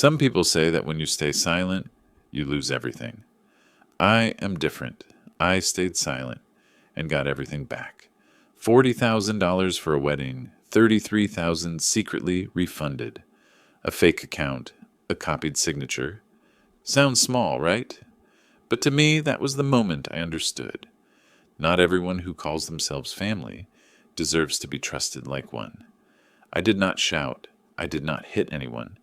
Some people say that when you stay silent, you lose everything. I am different. I stayed silent and got everything back. $40,000 for a wedding, $33,000 secretly refunded. A fake account, a copied signature. Sounds small, right? But to me, that was the moment I understood. Not everyone who calls themselves family deserves to be trusted like one. I did not shout. I did not hit anyone.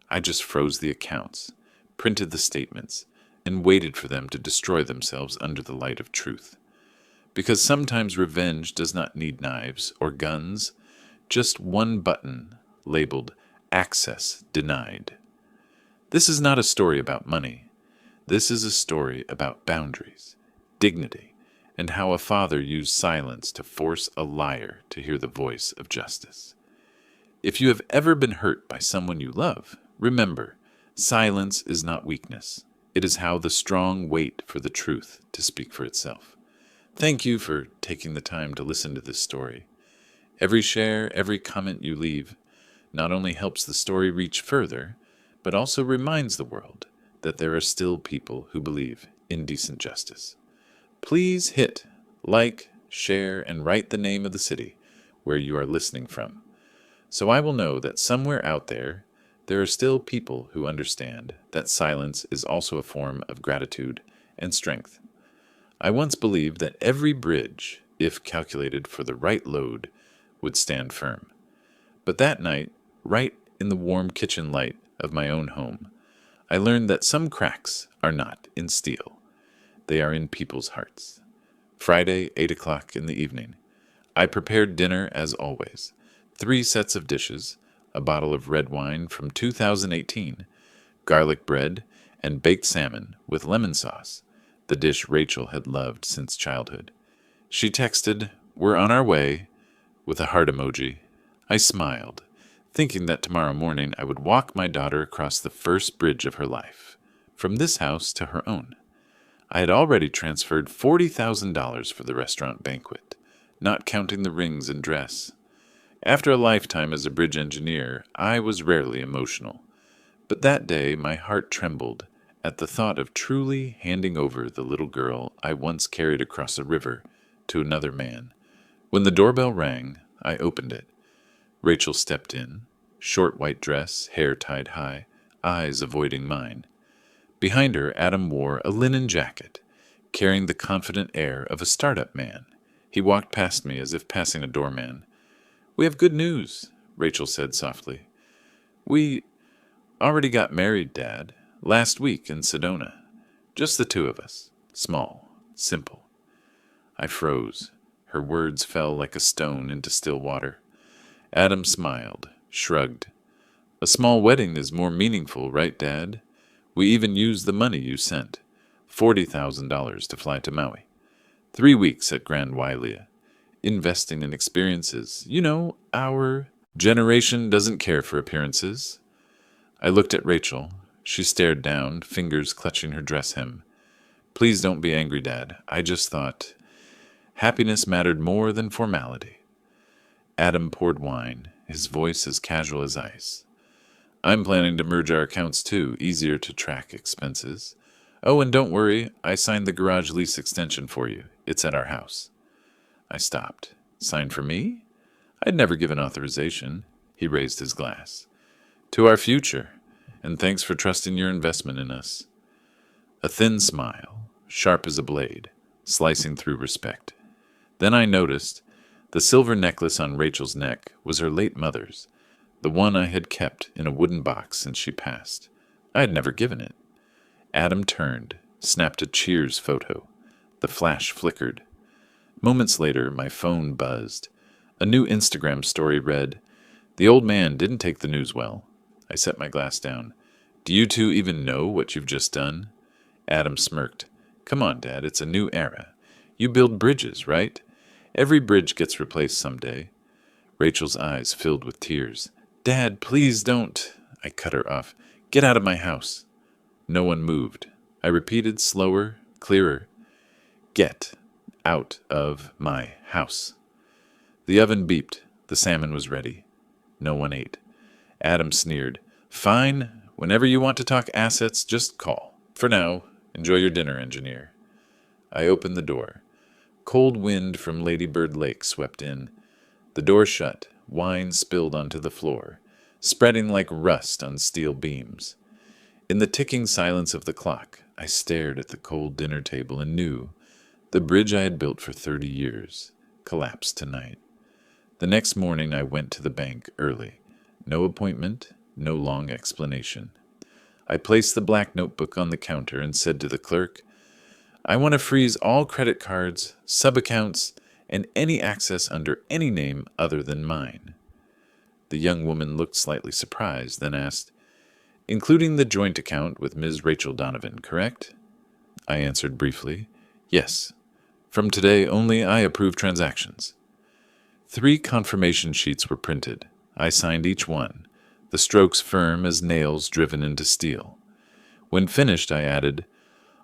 I just froze the accounts, printed the statements, and waited for them to destroy themselves under the light of truth. Because sometimes revenge does not need knives or guns, just one button labeled Access Denied. This is not a story about money. This is a story about boundaries, dignity, and how a father used silence to force a liar to hear the voice of justice. If you have ever been hurt by someone you love, remember, silence is not weakness. It is how the strong wait for the truth to speak for itself. Thank you for taking the time to listen to this story. Every share, every comment you leave not only helps the story reach further, but also reminds the world that there are still people who believe in decent justice. Please hit like, share, and write the name of the city where you are listening from, so I will know that somewhere out there are still people who understand that silence is also a form of gratitude and strength. I once believed that every bridge, if calculated for the right load, would stand firm. But that night, right in the warm kitchen light of my own home, I learned that some cracks are not in steel. They are in people's hearts. Friday, 8 o'clock in the evening. I prepared dinner as always. 3 sets of dishes, a bottle of red wine from 2018, garlic bread, and baked salmon with lemon sauce, the dish Rachel had loved since childhood. She texted, "We're on our way," with a heart emoji. I smiled, thinking that tomorrow morning I would walk my daughter across the first bridge of her life, from this house to her own. I had already transferred $40,000 for the restaurant banquet, not counting the rings and dress. After a lifetime as a bridge engineer, I was rarely emotional. But that day my heart trembled at the thought of truly handing over the little girl I once carried across a river to another man. When the doorbell rang, I opened it. Rachel stepped in, short white dress, hair tied high, eyes avoiding mine. Behind her, Adam wore a linen jacket, carrying the confident air of a startup man. He walked past me as if passing a doorman. "We have good news," Rachel said softly. "We already got married, Dad, last week in Sedona. Just the 2 of us. Small, simple." I froze. Her words fell like a stone into still water. Adam smiled, shrugged. "A small wedding is more meaningful, right, Dad? We even used the money you sent, $40,000 to fly to Maui. 3 weeks at Grand Wailea, investing in experiences. You know, our generation doesn't care for appearances." I looked at Rachel. She stared down, fingers clutching her dress hem. "Please don't be angry, Dad. I just thought happiness mattered more than formality." Adam poured wine, his voice as casual as ice. "I'm planning to merge our accounts too, easier to track expenses. Oh, and don't worry, I signed the garage lease extension for you. It's at our house." I stopped. "Signed for me?" I'd never given authorization. He raised his glass. "To our future, and thanks for trusting your investment in us." A thin smile, sharp as a blade, slicing through respect. Then I noticed the silver necklace on Rachel's neck was her late mother's, the one I had kept in a wooden box since she passed. I had never given it. Adam turned, snapped a cheers photo. The flash flickered. Moments later, my phone buzzed. A new Instagram story read, "The old man didn't take the news well." I set my glass down. "Do you two even know what you've just done?" Adam smirked. "Come on, Dad, it's a new era. You build bridges, right? Every bridge gets replaced someday." Rachel's eyes filled with tears. "Dad, please don't." I cut her off. "Get out of my house." No one moved. I repeated slower, clearer. "Get out of my house." The oven beeped. The salmon was ready. No one ate. Adam sneered. "Fine, Whenever you want to talk assets, just call. For now, enjoy your dinner, engineer. I opened the door. Cold wind from Ladybird Lake swept in. The door shut, wine spilled onto the floor, spreading like rust on steel beams. In the ticking silence of the clock, I stared at the cold dinner table and knew the bridge I had built for 30 years collapsed tonight. The next morning I went to the bank early. No appointment, no long explanation. I placed the black notebook on the counter and said to the clerk, I want to freeze all credit cards, sub-accounts, and any access under any name other than mine. The young woman looked slightly surprised, then asked, including the joint account with Ms. Rachel Donovan, correct? I answered briefly, yes. From today only I approve transactions. 3 confirmation sheets were printed. I signed each one, the strokes firm as nails driven into steel. When finished, I added,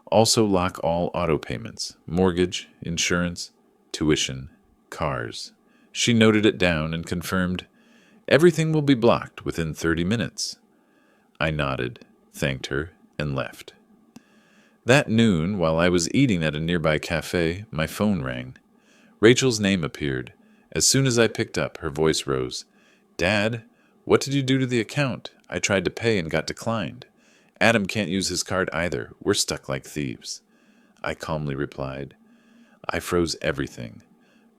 also lock all auto payments, mortgage, insurance, tuition, cars. She noted it down and confirmed, everything will be blocked within 30 minutes. I nodded, thanked her, and left. That noon, while I was eating at a nearby cafe, my phone rang. Rachel's name appeared. As soon as I picked up, her voice rose. Dad, what did you do to the account? I tried to pay and got declined. Adam can't use his card either. We're stuck like thieves. I calmly replied, I froze everything.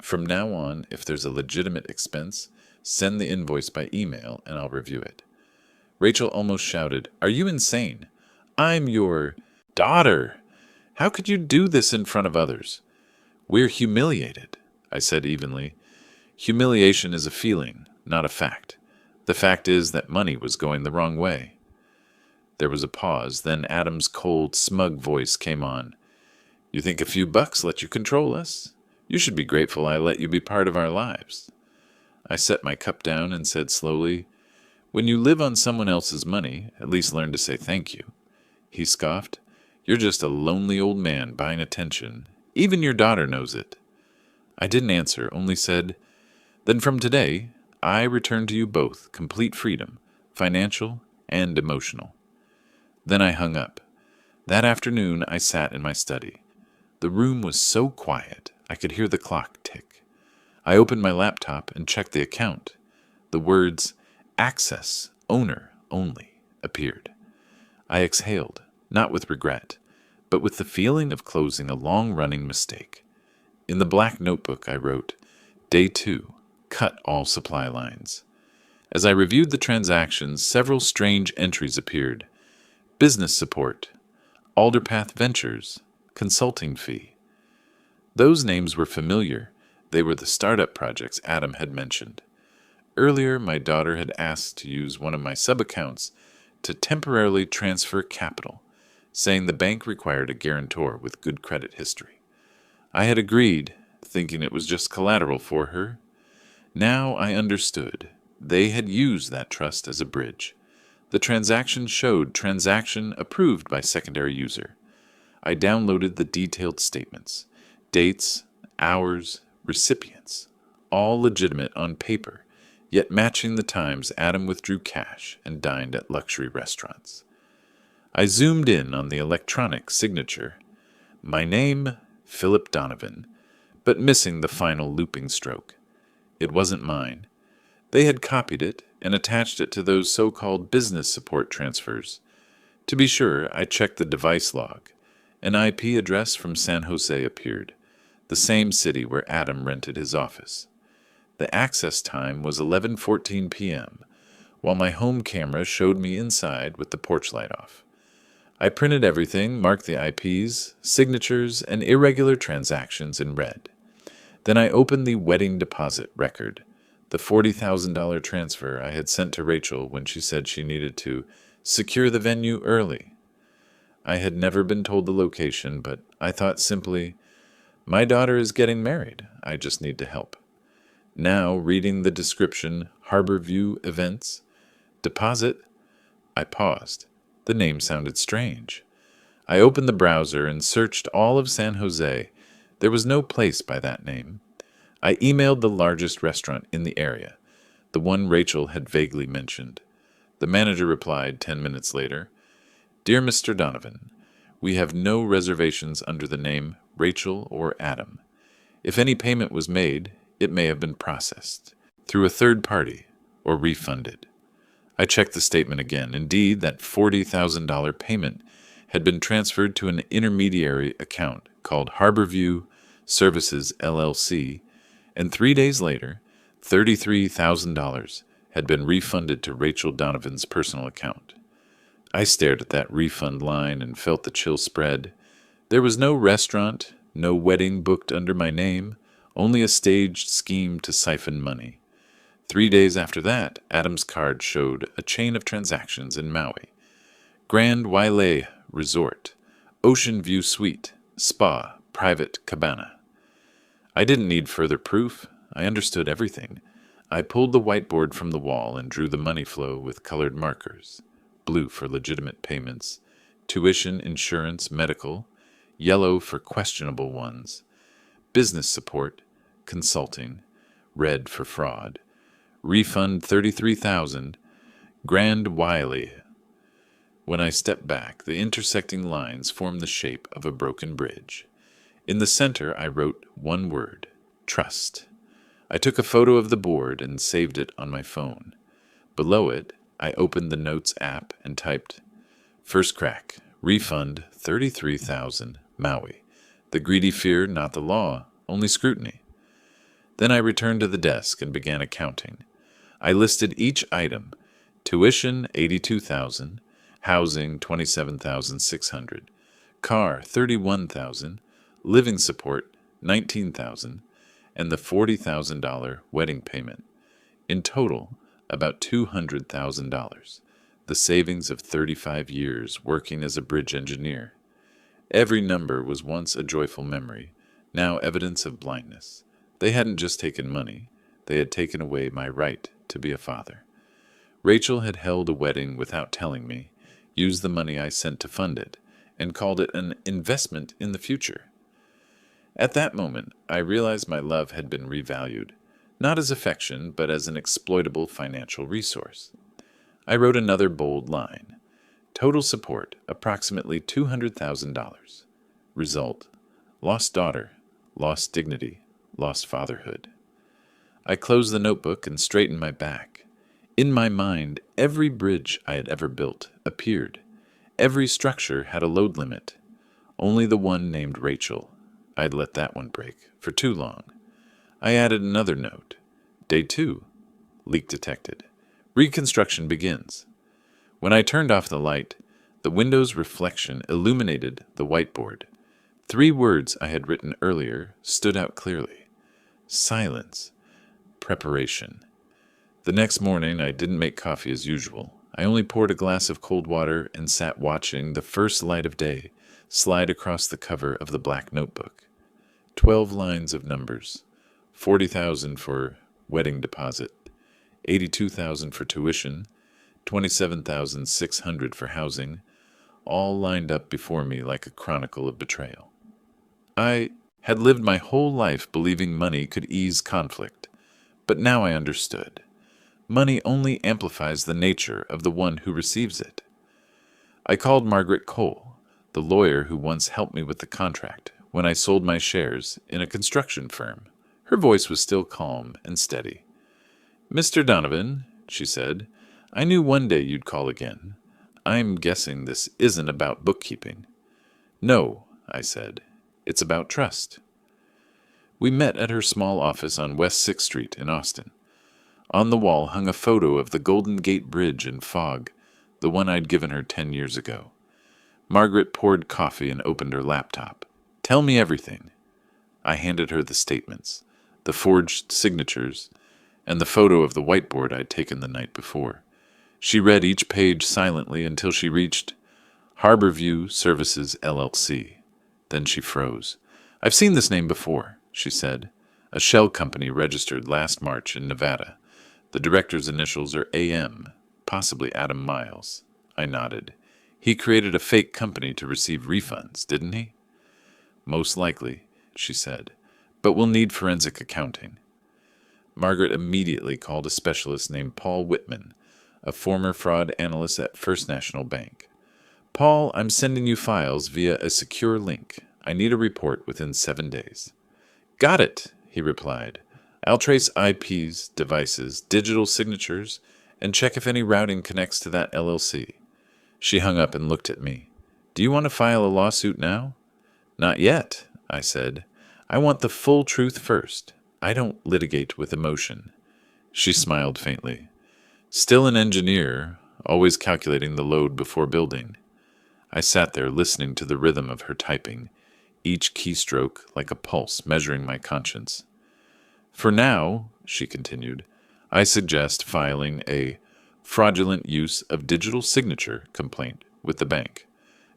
From now on, if there's a legitimate expense, send the invoice by email and I'll review it. Rachel almost shouted, are you insane? I'm your daughter. How could you do this in front of others? We're humiliated, I said evenly. Humiliation is a feeling, not a fact. The fact is that money was going the wrong way. There was a pause, then Adam's cold, smug voice came on. You think a few bucks let you control us? You should be grateful I let you be part of our lives. I set my cup down and said slowly, when you live on someone else's money, at least learn to say thank you. He scoffed. You're just a lonely old man buying attention. Even your daughter knows it. I didn't answer, only said, then from today, I return to you both complete freedom, financial and emotional. Then I hung up. That afternoon, I sat in my study. The room was so quiet, I could hear the clock tick. I opened my laptop and checked the account. The words, access, owner, only, appeared. I exhaled, not with regret, but with the feeling of closing a long-running mistake. In the black notebook, I wrote, Day 2, cut all supply lines. As I reviewed the transactions, several strange entries appeared. Business support, Alderpath Ventures, consulting fee. Those names were familiar. They were the startup projects Adam had mentioned. Earlier, my daughter had asked to use one of my sub-accounts to temporarily transfer capital, saying the bank required a guarantor with good credit history. I had agreed, thinking it was just collateral for her. Now I understood. They had used that trust as a bridge. The transaction showed transaction approved by secondary user. I downloaded the detailed statements, dates, hours, recipients, all legitimate on paper, yet matching the times Adam withdrew cash and dined at luxury restaurants. I zoomed in on the electronic signature. My name, Philip Donovan, but missing the final looping stroke. It wasn't mine. They had copied it and attached it to those so-called business support transfers. To be sure, I checked the device log. An IP address from San Jose appeared, the same city where Adam rented his office. The access time was 11:14 p.m., while my home camera showed me inside with the porch light off. I printed everything, marked the IPs, signatures, and irregular transactions in red. Then I opened the wedding deposit record, the $40,000 transfer I had sent to Rachel when she said she needed to secure the venue early. I had never been told the location, but I thought simply, my daughter is getting married. I just need to help. Now, reading the description, Harbor View Events, Deposit, I paused. The name sounded strange. I opened the browser and searched all of San Jose. There was no place by that name. I emailed the largest restaurant in the area, the one Rachel had vaguely mentioned. The manager replied 10 minutes later, "Dear Mr. Donovan, we have no reservations under the name Rachel or Adam. If any payment was made, it may have been processed through a third party or refunded." I checked the statement again. Indeed, that $40,000 payment had been transferred to an intermediary account called Harborview Services LLC, and 3 days later, $33,000 had been refunded to Rachel Donovan's personal account. I stared at that refund line and felt the chill spread. There was no restaurant, no wedding booked under my name, only a staged scheme to siphon money. 3 days after that, Adam's card showed a chain of transactions in Maui. Grand Wailea Resort, Ocean View Suite, Spa, Private Cabana. I didn't need further proof. I understood everything. I pulled the whiteboard from the wall and drew the money flow with colored markers. Blue for legitimate payments, tuition, insurance, medical, yellow for questionable ones, business support, consulting, red for fraud, refund $33,000, Grand Wailea. When I stepped back, the intersecting lines formed the shape of a broken bridge. In the center, I wrote one word, trust. I took a photo of the board and saved it on my phone. Below it, I opened the Notes app and typed, "First crack, refund $33,000, Maui. The greedy fear, not the law, only scrutiny." Then I returned to the desk and began accounting. I listed each item: tuition $82,000, housing $27,600, car $31,000, living support $19,000, and the $40,000 wedding payment. In total, about $200,000, the savings of 35 years working as a bridge engineer. Every number was once a joyful memory, now evidence of blindness. They hadn't just taken money, they had taken away my right to be a father. Rachel had held a wedding without telling me, used the money I sent to fund it, and called it an investment in the future. At that moment, I realized my love had been revalued, not as affection, but as an exploitable financial resource. I wrote another bold line. Total support, approximately $200,000. Result, lost daughter, lost dignity, lost fatherhood. I closed the notebook and straightened my back. In my mind, every bridge I had ever built appeared. Every structure had a load limit. Only the one named Rachel. I'd let that one break for too long. I added another note. Day 2. Leak detected. Reconstruction begins. When I turned off the light, the window's reflection illuminated the whiteboard. 3 words I had written earlier stood out clearly. Silence. Preparation. The next morning, I didn't make coffee as usual. I only poured a glass of cold water and sat watching the first light of day slide across the cover of the black notebook. 12 lines of numbers. 40,000 for wedding deposit, 82,000 for tuition, 27,600 for housing, all lined up before me like a chronicle of betrayal. I had lived my whole life believing money could ease conflict, but now I understood. Money only amplifies the nature of the one who receives it. I called Margaret Cole, the lawyer who once helped me with the contract when I sold my shares in a construction firm. Her voice was still calm and steady. "Mr. Donovan," she said, "I knew one day you'd call again. I'm guessing this isn't about bookkeeping." "No," I said. "It's about trust." We met at her small office on West 6th Street in Austin. On the wall hung a photo of the Golden Gate Bridge in fog, the one I'd given her 10 years ago. Margaret poured coffee and opened her laptop. "Tell me everything." I handed her the statements, the forged signatures, and the photo of the whiteboard I'd taken the night before. She read each page silently until she reached Harborview Services LLC. Then she froze. "I've seen this name before," she said. "A shell company registered last March in Nevada. The director's initials are AM, possibly Adam Miles." I nodded. "He created a fake company to receive refunds, didn't he?" "Most likely," she said, "but we'll need forensic accounting." Margaret immediately called a specialist named Paul Whitman, a former fraud analyst at First National Bank. Paul, I'm sending you files via a secure link. I need a report within 7 days. Got it, he replied. I'll trace IPs, devices, digital signatures, and check if any routing connects to that LLC. She hung up and looked at me. Do you want to file a lawsuit now? Not yet, I said. I want the full truth first. I don't litigate with emotion. She smiled faintly. Still an engineer, always calculating the load before building. I sat there listening to the rhythm of her typing, each keystroke like a pulse measuring my conscience. For now, she continued, I suggest filing a fraudulent use of digital signature complaint with the bank.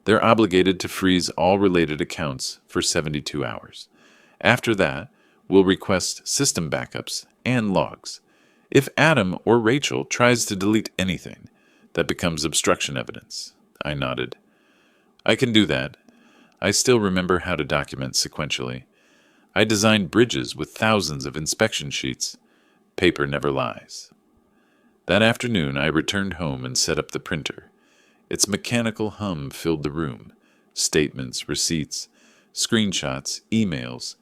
They're obligated to freeze all related accounts for 72 hours. After that, we'll request system backups and logs. If Adam or Rachel tries to delete anything, that becomes obstruction evidence. I nodded. I can do that. I still remember how to document sequentially. I designed bridges with thousands of inspection sheets. Paper never lies. That afternoon, I returned home and set up the printer. Its mechanical hum filled the room. Statements, receipts, screenshots, emails,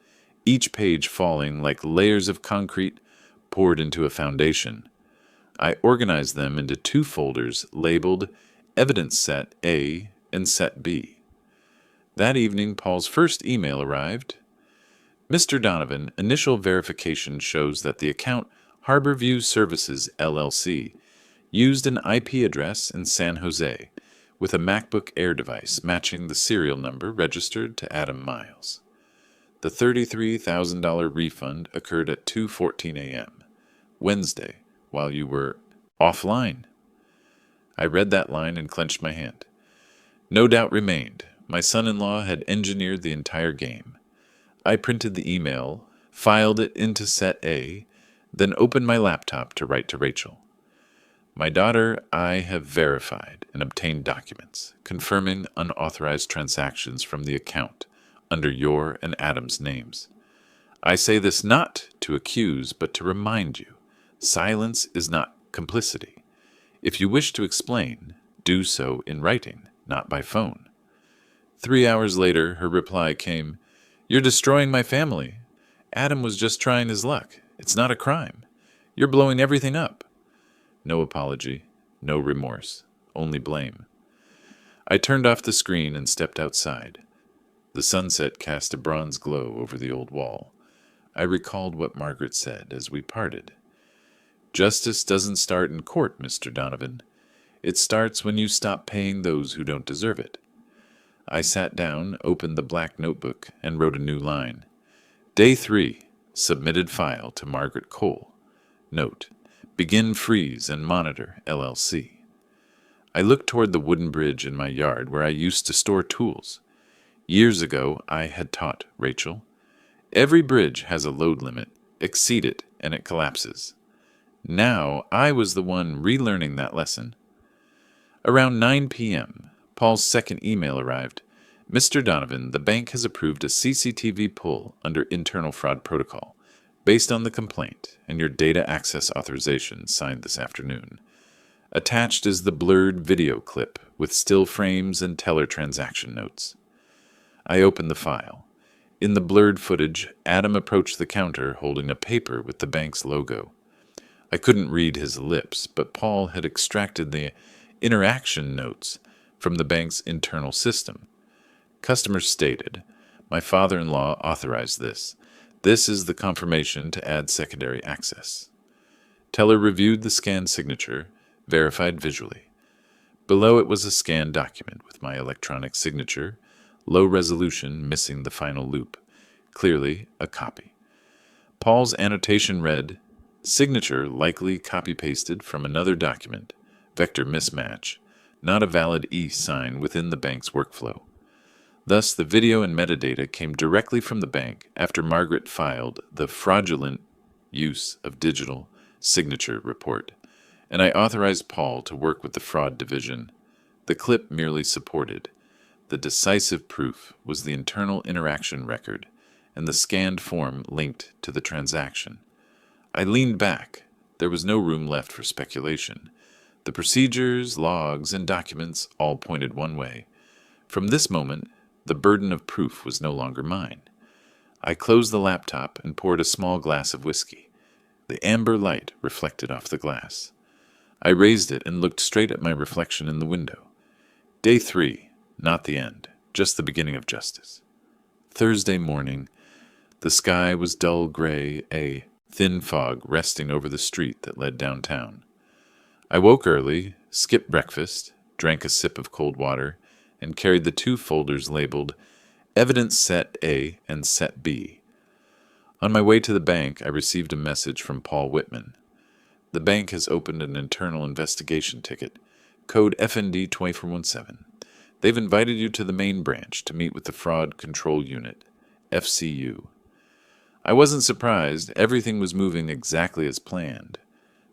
each page falling like layers of concrete poured into a foundation. I organized them into 2 folders labeled Evidence Set A and Set B. That evening, Paul's first email arrived. Mr. Donovan, initial verification shows that the account Harborview Services, LLC, used an IP address in San Jose with a MacBook Air device matching the serial number registered to Adam Miles. The $33,000 refund occurred at 2:14 a.m., Wednesday, while you were offline. I read that line and clenched my hand. No doubt remained. My son-in-law had engineered the entire game. I printed the email, filed it into Set A, then opened my laptop to write to Rachel. My daughter, I have verified and obtained documents confirming unauthorized transactions from the account under your and Adam's names. I say this not to accuse, but to remind you, silence is not complicity. If you wish to explain, do so in writing, not by phone. 3 hours later, her reply came, You're destroying my family. Adam was just trying his luck. It's not a crime. You're blowing everything up. No apology, no remorse, only blame. I turned off the screen and stepped outside. The sunset cast a bronze glow over the old wall. I recalled what Margaret said as we parted. Justice doesn't start in court, Mr. Donovan. It starts when you stop paying those who don't deserve it. I sat down, opened the black notebook, and wrote a new line. Day 3. Submitted file to Margaret Cole. Note. Begin freeze and monitor, LLC. I looked toward the wooden bridge in my yard where I used to store tools. Years ago, I had taught Rachel. Every bridge has a load limit. Exceed it, and it collapses. Now, I was the one relearning that lesson. Around 9 p.m., Paul's second email arrived. Mr. Donovan, the bank has approved a CCTV pull under internal fraud protocol, based on the complaint and your data access authorization signed this afternoon. Attached is the blurred video clip with still frames and teller transaction notes. I opened the file. In the blurred footage, Adam approached the counter holding a paper with the bank's logo. I couldn't read his lips, but Paul had extracted the interaction notes from the bank's internal system. Customers stated, My father-in-law authorized this. This is the confirmation to add secondary access. Teller reviewed the scanned signature, verified visually. Below it was a scanned document with my electronic signature, low resolution, missing the final loop. Clearly, a copy. Paul's annotation read, Signature likely copy-pasted from another document. Vector mismatch. Not a valid e-sign within the bank's workflow. Thus, the video and metadata came directly from the bank after Margaret filed the fraudulent use of digital signature report, and I authorized Paul to work with the fraud division. The clip merely supported. The decisive proof was the internal interaction record and the scanned form linked to the transaction. I leaned back. There was no room left for speculation. The procedures, logs, and documents all pointed one way. From this moment, the burden of proof was no longer mine. I closed the laptop and poured a small glass of whiskey. The amber light reflected off the glass. I raised it and looked straight at my reflection in the window. Day 3, not the end, just the beginning of justice. Thursday morning. The sky was dull gray, a thin fog resting over the street that led downtown. I woke early, skipped breakfast, drank a sip of cold water, and carried the 2 folders labeled Evidence Set A and Set B. On my way to the bank, I received a message from Paul Whitman. The bank has opened an internal investigation ticket, code FND 2417. They've invited you to the main branch to meet with the Fraud Control Unit, FCU. I wasn't surprised. Everything was moving exactly as planned.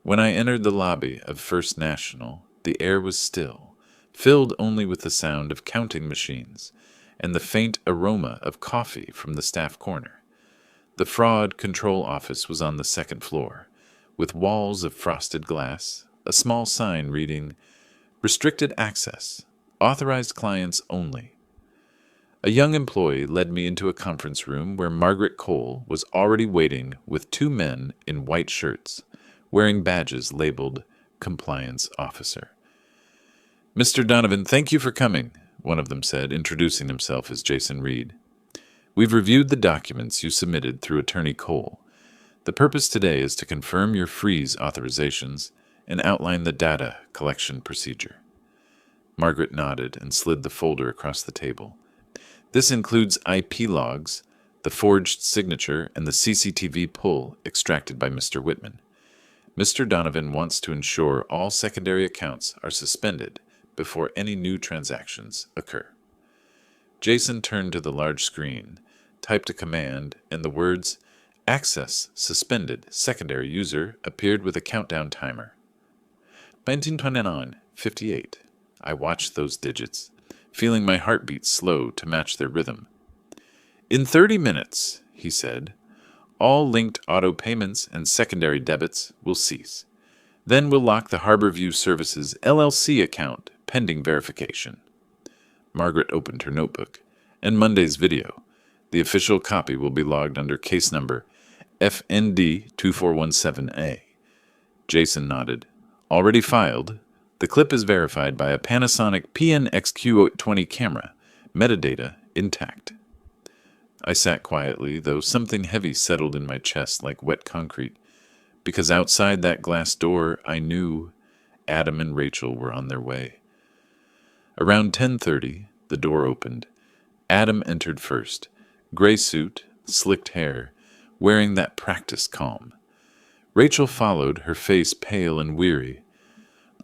When I entered the lobby of First National, the air was still, filled only with the sound of counting machines and the faint aroma of coffee from the staff corner. The fraud control office was on the 2nd floor, with walls of frosted glass, a small sign reading, "Restricted access, authorized clients only." A young employee led me into a conference room where Margaret Cole was already waiting with 2 men in white shirts, wearing badges labeled Compliance Officer. "Mr. Donovan, thank you for coming," one of them said, introducing himself as Jason Reed. "We've reviewed the documents you submitted through Attorney Cole. The purpose today is to confirm your freeze authorizations and outline the data collection procedure." Margaret nodded and slid the folder across the table. "This includes IP logs, the forged signature, and the CCTV pull extracted by Mr. Whitman. Mr. Donovan wants to ensure all secondary accounts are suspended before any new transactions occur." Jason turned to the large screen, typed a command, and the words, "Access suspended secondary user," appeared with a countdown timer. 1929:58. I watched those digits, feeling my heartbeat slow to match their rhythm. "In 30 minutes, he said, "all linked auto payments and secondary debits will cease. Then we'll lock the Harborview Services LLC account pending verification." Margaret opened her notebook. "And Monday's video. The official copy will be logged under case number FND 2417A. Jason nodded. "Already filed. The clip is verified by a Panasonic PNXQ20 camera. Metadata intact." I sat quietly, though something heavy settled in my chest like wet concrete, because outside that glass door I knew Adam and Rachel were on their way. Around 10:30, the door opened. Adam entered first, gray suit, slicked hair, wearing that practiced calm. Rachel followed, her face pale and weary.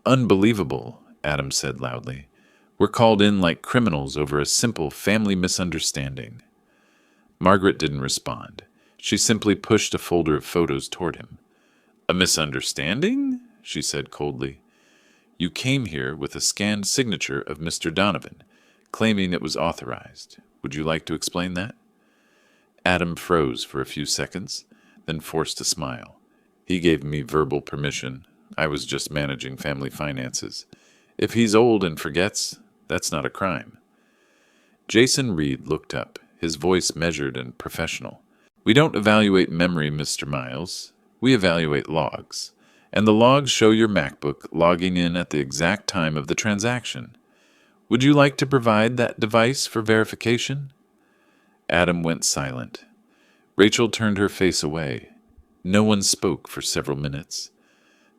"Unbelievable," Adam said loudly. "We're called in like criminals over a simple family misunderstanding." Margaret didn't respond. She simply pushed a folder of photos toward him. "A misunderstanding?" she said coldly. "You came here with a scanned signature of Mr. Donovan, claiming it was authorized. Would you like to explain that?" Adam froze for a few seconds, then forced a smile. He gave me verbal permission. I was just managing family finances. If he's old and forgets, that's not a crime. Jason Reed looked up, his voice measured and professional. "We don't evaluate memory, Mr. Miles. We evaluate logs. And the logs show your MacBook logging in at the exact time of the transaction. Would you like to provide that device for verification?" Adam went silent. Rachel turned her face away. No one spoke for several minutes.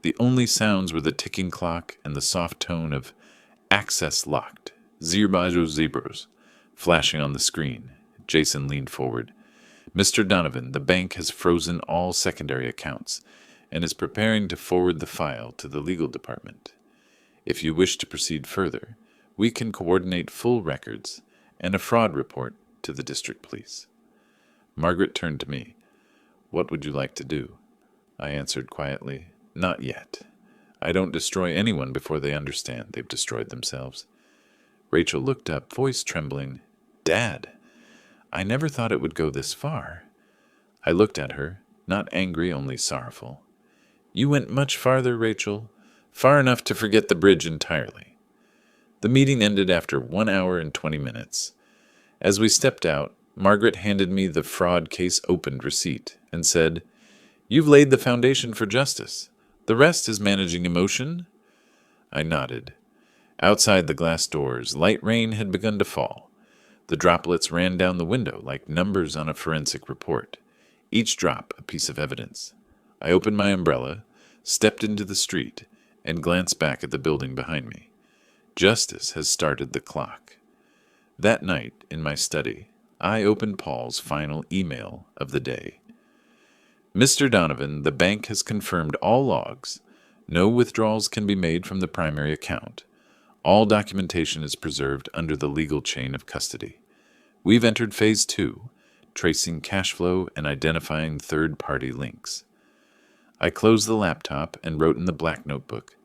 The only sounds were the ticking clock and the soft tone of "access locked, zebras," flashing on the screen. Jason leaned forward. "Mr. Donovan, the bank has frozen all secondary accounts and is preparing to forward the file to the legal department. If you wish to proceed further, we can coordinate full records and a fraud report to the district police." Margaret turned to me. "What would you like to do?" I answered quietly, "Not yet. I don't destroy anyone before they understand they've destroyed themselves." Rachel looked up, voice trembling. "Dad, I never thought it would go this far." I looked at her, not angry, only sorrowful. "You went much farther, Rachel. far enough to forget the bridge entirely. The meeting ended after 1 hour and 20 minutes. As we stepped out, Margaret handed me the fraud case opened receipt and said, "You've laid the foundation for justice. The rest is managing emotion." I nodded. Outside the glass doors, light rain had begun to fall. The droplets ran down the window like numbers on a forensic report, each drop a piece of evidence. I opened my umbrella, stepped into the street, and glanced back at the building behind me. Justice has started the clock. That night, in my study, I opened Paul's final email of the day. "Mr. Donovan, the bank has confirmed all logs. No withdrawals can be made from the primary account. All documentation is preserved under the legal chain of custody. We've entered Phase 2, tracing cash flow and identifying third-party links." I closed the laptop and wrote in the black notebook,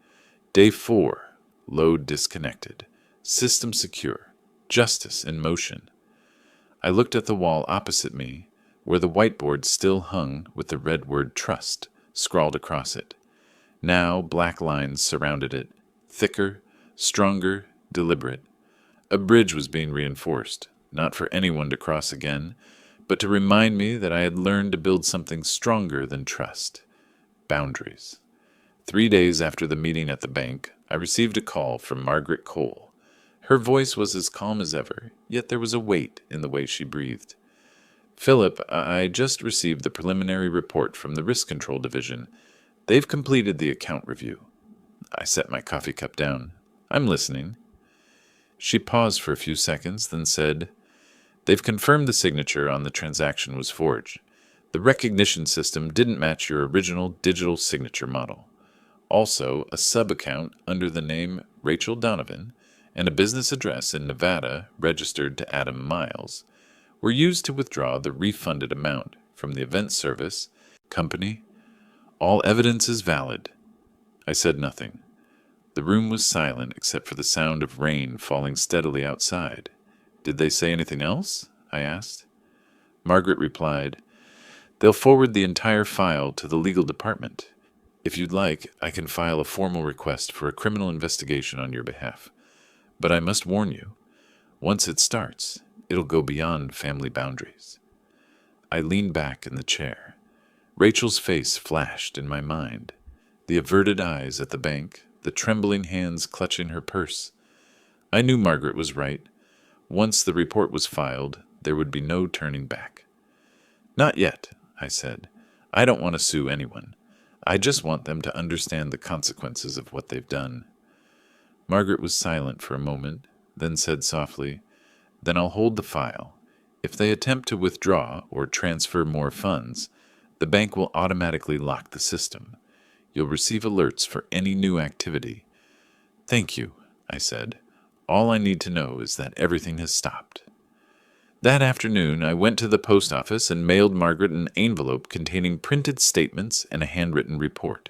"Day 4, load disconnected. System secure. Justice in motion." I looked at the wall opposite me, where the whiteboard still hung with the red word trust scrawled across it. Now black lines surrounded it, thicker, stronger, deliberate. A bridge was being reinforced, not for anyone to cross again, but to remind me that I had learned to build something stronger than trust: boundaries. 3 days after the meeting at the bank, I received a call from Margaret Cole. Her voice was as calm as ever, yet there was a weight in the way she breathed. "Philip, I just received the preliminary report from the Risk Control Division. They've completed the account review." I set my coffee cup down. "I'm listening." She paused for a few seconds, then said, "They've confirmed the signature on the transaction was forged. The recognition system didn't match your original digital signature model. Also, a sub-account under the name Rachel Donovan and a business address in Nevada registered to Adam Miles were used to withdraw the refunded amount from the event service company. All evidence is valid." I said nothing. The room was silent except for the sound of rain falling steadily outside. "Did they say anything else?" I asked. Margaret replied, "They'll forward the entire file to the legal department. If you'd like, I can file a formal request for a criminal investigation on your behalf. But I must warn you, once it starts, it'll go beyond family boundaries." I leaned back in the chair. Rachel's face flashed in my mind. The averted eyes at the bank, the trembling hands clutching her purse. I knew Margaret was right. Once the report was filed, there would be no turning back. "Not yet," I said. "I don't want to sue anyone. I just want them to understand the consequences of what they've done." Margaret was silent for a moment, then said softly, "Then I'll hold the file. If they attempt to withdraw or transfer more funds, the bank will automatically lock the system. You'll receive alerts for any new activity." "Thank you," I said. "All I need to know is that everything has stopped." That afternoon, I went to the post office and mailed Margaret an envelope containing printed statements and a handwritten report.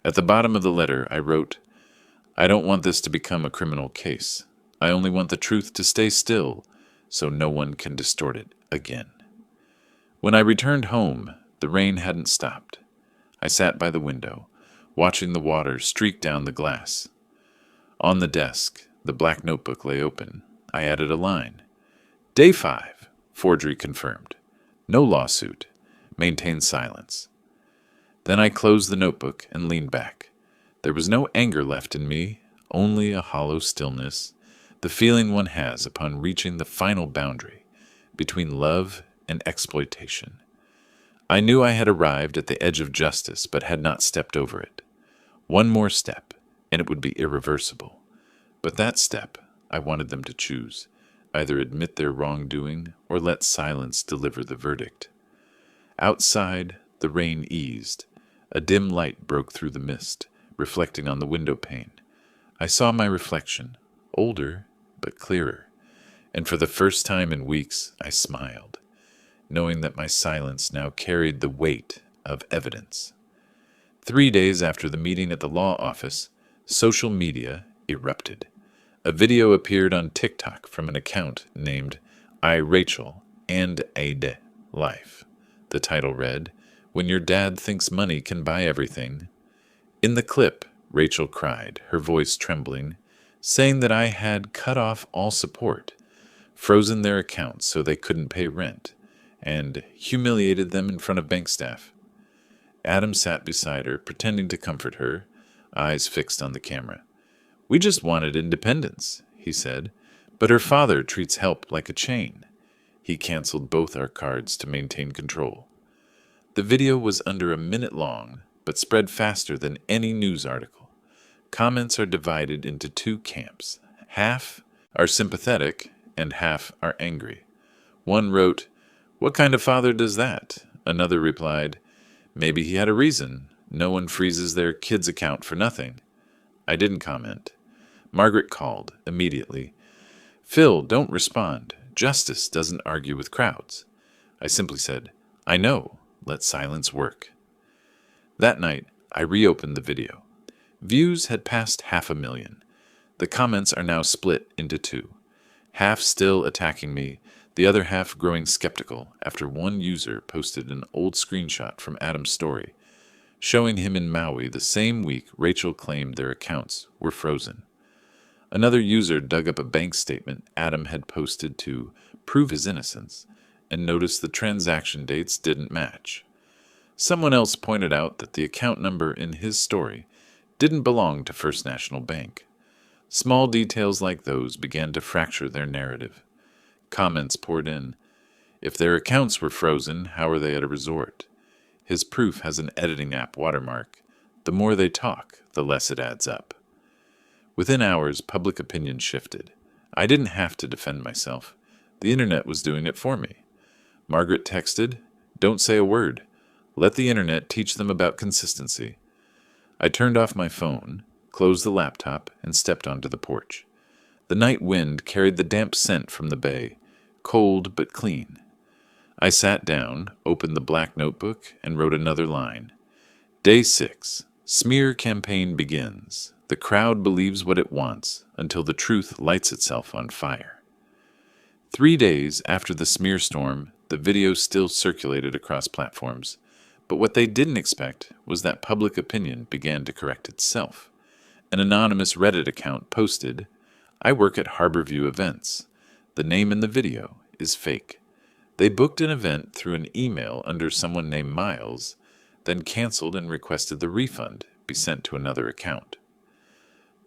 At the bottom of the letter, I wrote, "I don't want this to become a criminal case. I only want the truth to stay still so no one can distort it again." When I returned home, the rain hadn't stopped. I sat by the window, watching the water streak down the glass. On the desk, the black notebook lay open. I added a line. "Day 5, forgery confirmed. No lawsuit. Maintain silence." Then I closed the notebook and leaned back. There was no anger left in me, only a hollow stillness, the feeling one has upon reaching the final boundary between love and exploitation. I knew I had arrived at the edge of justice, but had not stepped over it. One more step, and it would be irreversible. But that step, I wanted them to choose, either admit their wrongdoing or let silence deliver the verdict. Outside, the rain eased. A dim light broke through the mist, reflecting on the window pane. I saw my reflection, older but clearer, and for the first time in weeks I smiled, knowing that my silence now carried the weight of evidence. 3 days after the meeting at the law office, social media erupted. A video appeared on TikTok from an account named I, Rachel, and Ade Life. The title read, "When your dad thinks money can buy everything." In the clip, Rachel cried, her voice trembling, saying that I had cut off all support, frozen their accounts so they couldn't pay rent, and humiliated them in front of bank staff. Adam sat beside her, pretending to comfort her, eyes fixed on the camera. "We just wanted independence," he said, "but her father treats help like a chain. He canceled both our cards to maintain control." The video was under a minute long, but spread faster than any news article. Comments are divided into two camps. Half are sympathetic, and half are angry. One wrote, "What kind of father does that?" Another replied, "Maybe he had a reason. No one freezes their kid's account for nothing." I didn't comment. Margaret called, immediately. "Phil, don't respond. Justice doesn't argue with crowds." I simply said, "I know. Let silence work." That night, I reopened the video. Views had passed 500,000. The comments are now split into two. Half still attacking me, the other half growing skeptical after one user posted an old screenshot from Adam's story, showing him in Maui the same week Rachel claimed their accounts were frozen. Another user dug up a bank statement Adam had posted to prove his innocence and noticed the transaction dates didn't match. Someone else pointed out that the account number in his story didn't belong to First National Bank. Small details like those began to fracture their narrative. Comments poured in. "If their accounts were frozen, how are they at a resort? His proof has an editing app watermark. The more they talk, the less it adds up." Within hours, public opinion shifted. I didn't have to defend myself. The internet was doing it for me. Margaret texted, "Don't say a word. Let the internet teach them about consistency." I turned off my phone, closed the laptop, and stepped onto the porch. The night wind carried the damp scent from the bay, cold but clean. I sat down, opened the black notebook, and wrote another line. Day 6. Smear campaign begins. The crowd believes what it wants until the truth lights itself on fire. 3 days after the smear storm, the video still circulated across platforms, but what they didn't expect was that public opinion began to correct itself. An anonymous Reddit account posted, "I work at Harborview Events. The name in the video is fake." They booked an event through an email under someone named Miles, then canceled and requested the refund be sent to another account.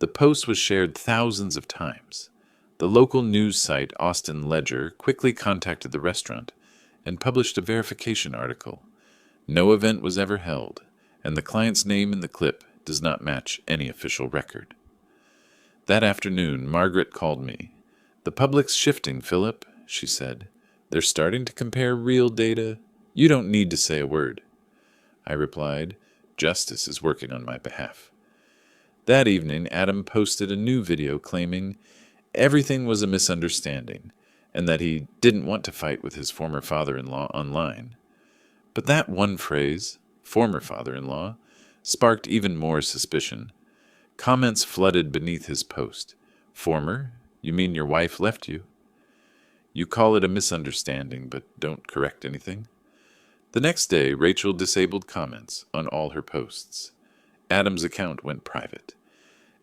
The post was shared thousands of times. The local news site Austin Ledger quickly contacted the restaurant and published a verification article. No event was ever held, and the client's name in the clip does not match any official record. That afternoon, Margaret called me. "The public's shifting, Philip," she said. "They're starting to compare real data. You don't need to say a word." I replied, "Justice is working on my behalf." That evening, Adam posted a new video claiming everything was a misunderstanding and that he didn't want to fight with his former father-in-law online. But that one phrase, former father-in-law, sparked even more suspicion. Comments flooded beneath his post. "Former? You mean your wife left you? You call it a misunderstanding, but don't correct anything?" The next day, Rachel disabled comments on all her posts. Adam's account went private.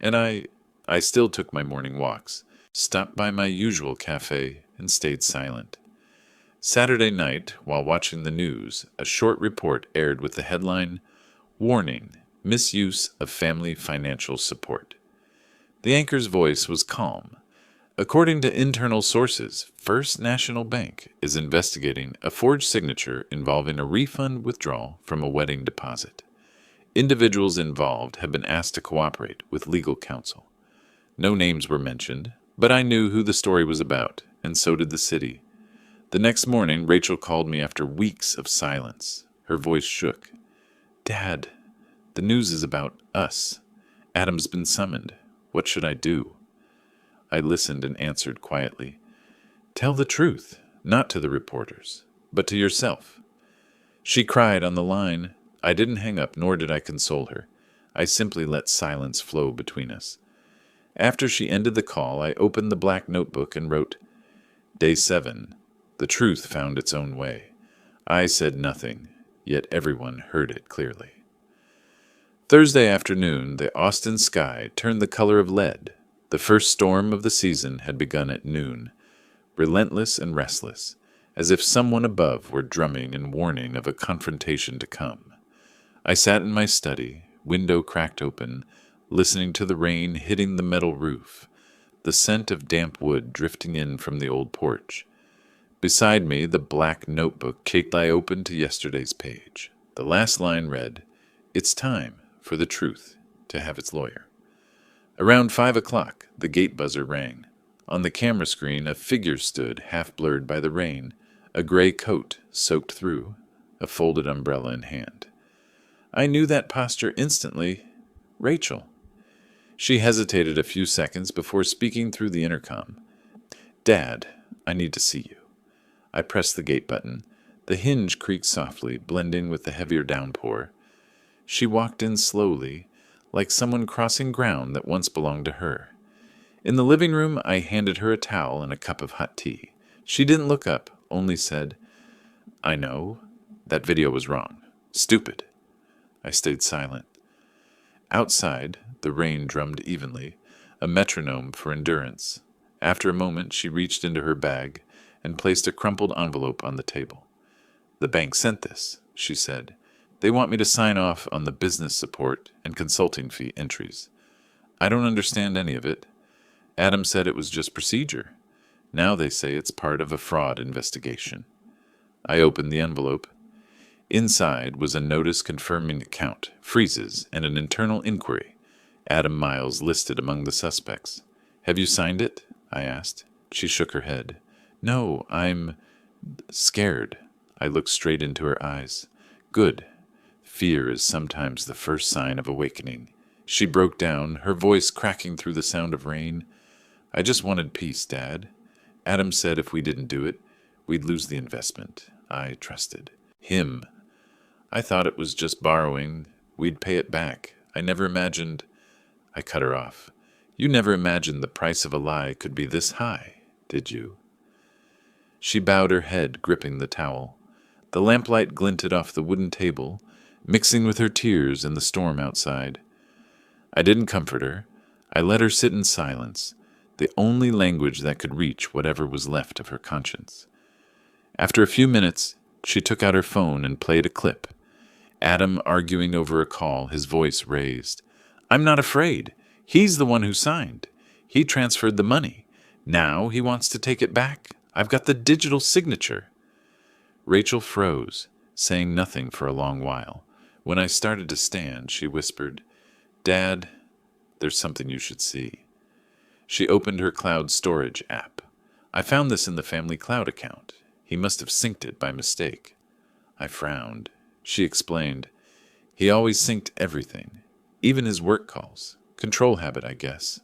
And I still took my morning walks, stopped by my usual cafe, and stayed silent. Saturday night, while watching the news, a short report aired with the headline, "Warning, Misuse of Family Financial Support." The anchor's voice was calm. According to internal sources, First National Bank is investigating a forged signature involving a refund withdrawal from a wedding deposit. Individuals involved have been asked to cooperate with legal counsel. No names were mentioned, but I knew who the story was about, and so did the city. The next morning, Rachel called me after weeks of silence. Her voice shook. "Dad, the news is about us. Adam's been summoned. What should I do?" I listened and answered quietly. "Tell the truth, not to the reporters, but to yourself." She cried on the line. I didn't hang up, nor did I console her. I simply let silence flow between us. After she ended the call, I opened the black notebook and wrote, Day 7. The truth found its own way. I said nothing, yet everyone heard it clearly. Thursday afternoon, the Austin sky turned the color of lead. The first storm of the season had begun at noon, relentless and restless, as if someone above were drumming and warning of a confrontation to come. I sat in my study, window cracked open, listening to the rain hitting the metal roof, the scent of damp wood drifting in from the old porch. Beside me, the black notebook caked I opened to yesterday's page. The last line read, "It's time for the truth to have its lawyer." Around 5 o'clock, the gate buzzer rang. On the camera screen, a figure stood, half blurred by the rain, a gray coat soaked through, a folded umbrella in hand. I knew that posture instantly. Rachel. She hesitated a few seconds before speaking through the intercom. "Dad, I need to see you." I pressed the gate button. The hinge creaked softly, blending with the heavier downpour. She walked in slowly, like someone crossing ground that once belonged to her. In the living room, I handed her a towel and a cup of hot tea. She didn't look up, only said, "I know. That video was wrong. Stupid." I stayed silent. Outside, the rain drummed evenly, a metronome for endurance. After a moment, she reached into her bag and placed a crumpled envelope on the table. "The bank sent this," she said. "They want me to sign off on the business support and consulting fee entries. I don't understand any of it. Adam said it was just procedure. Now they say it's part of a fraud investigation." I opened the envelope. Inside was a notice confirming account, freezes, and an internal inquiry. Adam Miles listed among the suspects. "Have you signed it?" I asked. She shook her head. "No, I'm scared." I looked straight into her eyes. "Good. Fear is sometimes the first sign of awakening." She broke down, her voice cracking through the sound of rain. "I just wanted peace, Dad. Adam said if we didn't do it, we'd lose the investment. I trusted him. I thought it was just borrowing. We'd pay it back. I never imagined—" I cut her off. "You never imagined the price of a lie could be this high, did you?" She bowed her head, gripping the towel. The lamplight glinted off the wooden table, mixing with her tears and the storm outside. I didn't comfort her. I let her sit in silence, the only language that could reach whatever was left of her conscience. After a few minutes, she took out her phone and played a clip. Adam arguing over a call, his voice raised. "I'm not afraid. He's the one who signed. He transferred the money. Now he wants to take it back. I've got the digital signature." Rachel froze, saying nothing for a long while. When I started to stand, she whispered, "Dad, there's something you should see." She opened her cloud storage app. "I found this in the family cloud account. He must have synced it by mistake." I frowned. She explained, "He always synced everything, even his work calls. Control habit, I guess.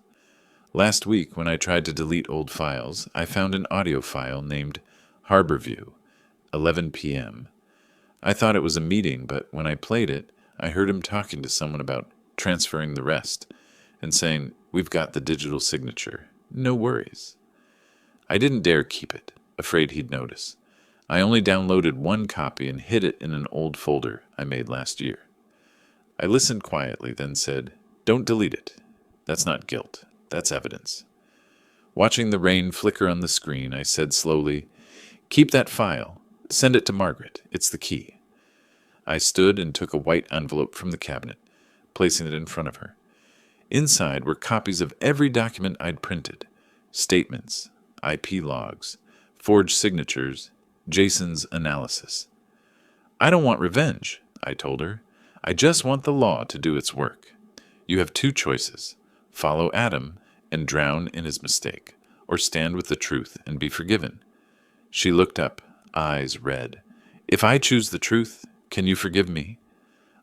Last week, when I tried to delete old files, I found an audio file named Harborview, 11 p.m. I thought it was a meeting, but when I played it, I heard him talking to someone about transferring the rest and saying, 'We've got the digital signature. No worries.' I didn't dare keep it, afraid he'd notice. I only downloaded one copy and hid it in an old folder I made last year." I listened quietly, then said, "Don't delete it. That's not guilt. That's evidence." Watching the rain flicker on the screen, I said slowly, "Keep that file. Send it to Margaret. It's the key." I stood and took a white envelope from the cabinet, placing it in front of her. Inside were copies of every document I'd printed, statements, IP logs, forged signatures, Jason's analysis. "I don't want revenge," I told her. "I just want the law to do its work. You have two choices: follow Adam and drown in his mistake, or stand with the truth and be forgiven." She looked up, eyes red. "If I choose the truth, can you forgive me?"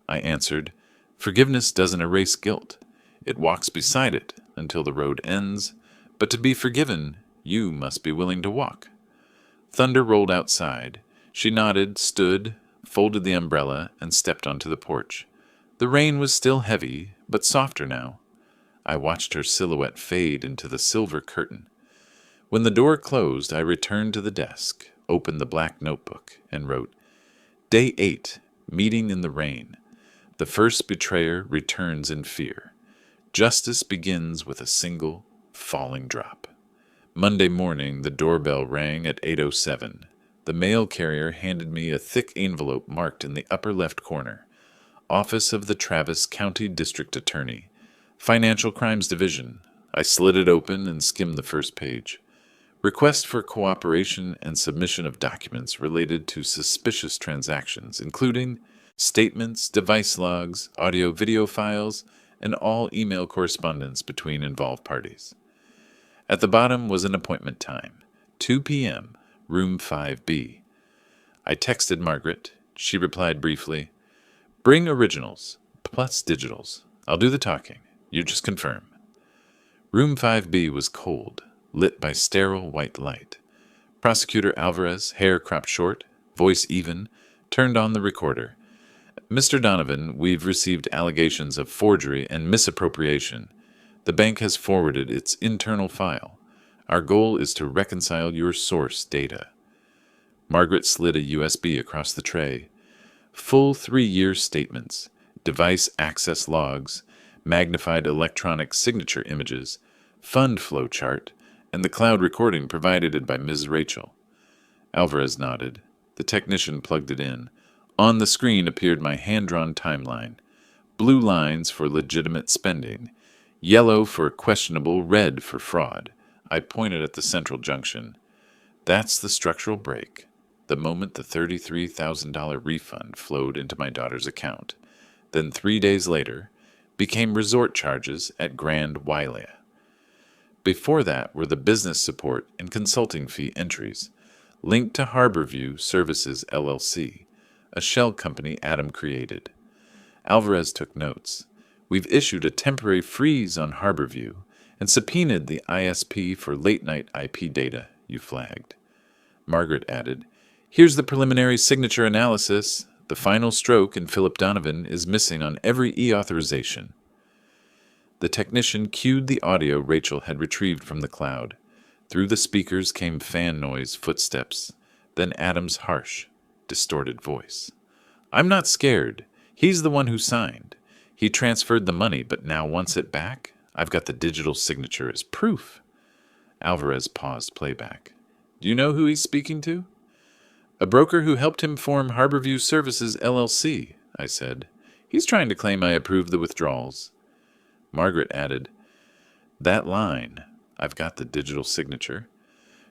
I answered, "Forgiveness doesn't erase guilt. It walks beside it until the road ends, but to be forgiven, you must be willing to walk." Thunder rolled outside. She nodded, stood, folded the umbrella, and stepped onto the porch. The rain was still heavy, but softer now. I watched her silhouette fade into the silver curtain. When the door closed, I returned to the desk, opened the black notebook, and wrote, "Day 8, meeting in the rain. The first betrayer returns in fear. Justice begins with a single falling drop. Monday morning, the doorbell rang at 8:07. The mail carrier handed me a thick envelope marked in the upper left corner. Office of the Travis County District Attorney. Financial Crimes Division. I slid it open and skimmed the first page. Request for cooperation and submission of documents related to suspicious transactions, including statements, device logs, audio-video files, and all email correspondence between involved parties. At the bottom was an appointment time, 2 p.m., room 5B. I texted Margaret. She replied briefly, "Bring originals, plus digitals. I'll do the talking. You just confirm." Room 5B was cold, lit by sterile white light. Prosecutor Alvarez, hair cropped short, voice even, turned on the recorder. "Mr. Donovan, we've received allegations of forgery and misappropriation. The bank has forwarded its internal file. Our goal is to reconcile your source data." Margaret slid a USB across the tray. Full 3-year statements, device access logs, magnified electronic signature images, fund flow chart, and the cloud recording provided by Ms. Rachel. Alvarez nodded. The technician plugged it in. On the screen appeared my hand-drawn timeline. Blue lines for legitimate spending, yellow for questionable, red for fraud. I pointed at the central junction. That's the structural break. The moment the $33,000 refund flowed into my daughter's account, then 3 days later, became resort charges at Grand Wailea. Before that were the business support and consulting fee entries, linked to Harborview Services LLC, a shell company Adam created. Alvarez took notes. "We've issued a temporary freeze on Harborview and subpoenaed the ISP for late-night IP data you flagged." Margaret added, "Here's the preliminary signature analysis. The final stroke in Philip Donovan is missing on every e-authorization." The technician cued the audio Rachel had retrieved from the cloud. Through the speakers came fan noise, footsteps, then Adam's harsh, distorted voice. "I'm not scared. He's the one who signed. He transferred the money, but now wants it back. I've got the digital signature as proof." Alvarez paused playback. "Do you know who he's speaking to?" "A broker who helped him form Harborview Services LLC, I said. "He's trying to claim I approved the withdrawals." Margaret added, "That line, 'I've got the digital signature,'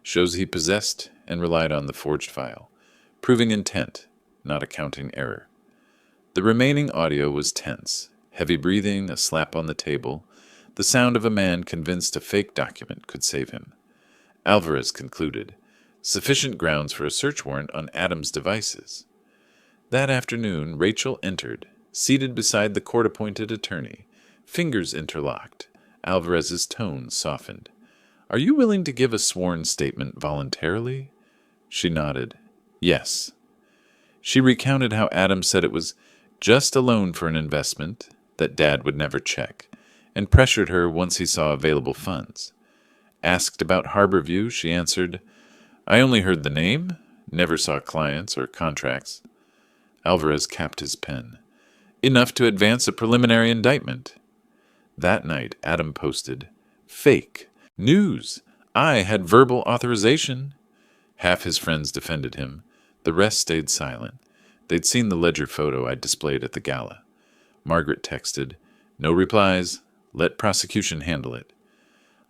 shows he possessed and relied on the forged file, proving intent, not accounting error." The remaining audio was tense, heavy breathing, a slap on the table, the sound of a man convinced a fake document could save him. Alvarez concluded, "Sufficient grounds for a search warrant on Adam's devices." That afternoon, Rachel entered, seated beside the court-appointed attorney, fingers interlocked. Alvarez's tone softened. "Are you willing to give a sworn statement voluntarily?" She nodded. "Yes." She recounted how Adam said it was just a loan for an investment that Dad would never check, and pressured her once he saw available funds. Asked about Harborview, she answered, "I only heard the name, never saw clients or contracts." Alvarez capped his pen. "Enough to advance a preliminary indictment." That night, Adam posted, "Fake. News. I had verbal authorization." Half his friends defended him. The rest stayed silent. They'd seen the ledger photo I'd displayed at the gala. Margaret texted, "No replies. Let prosecution handle it."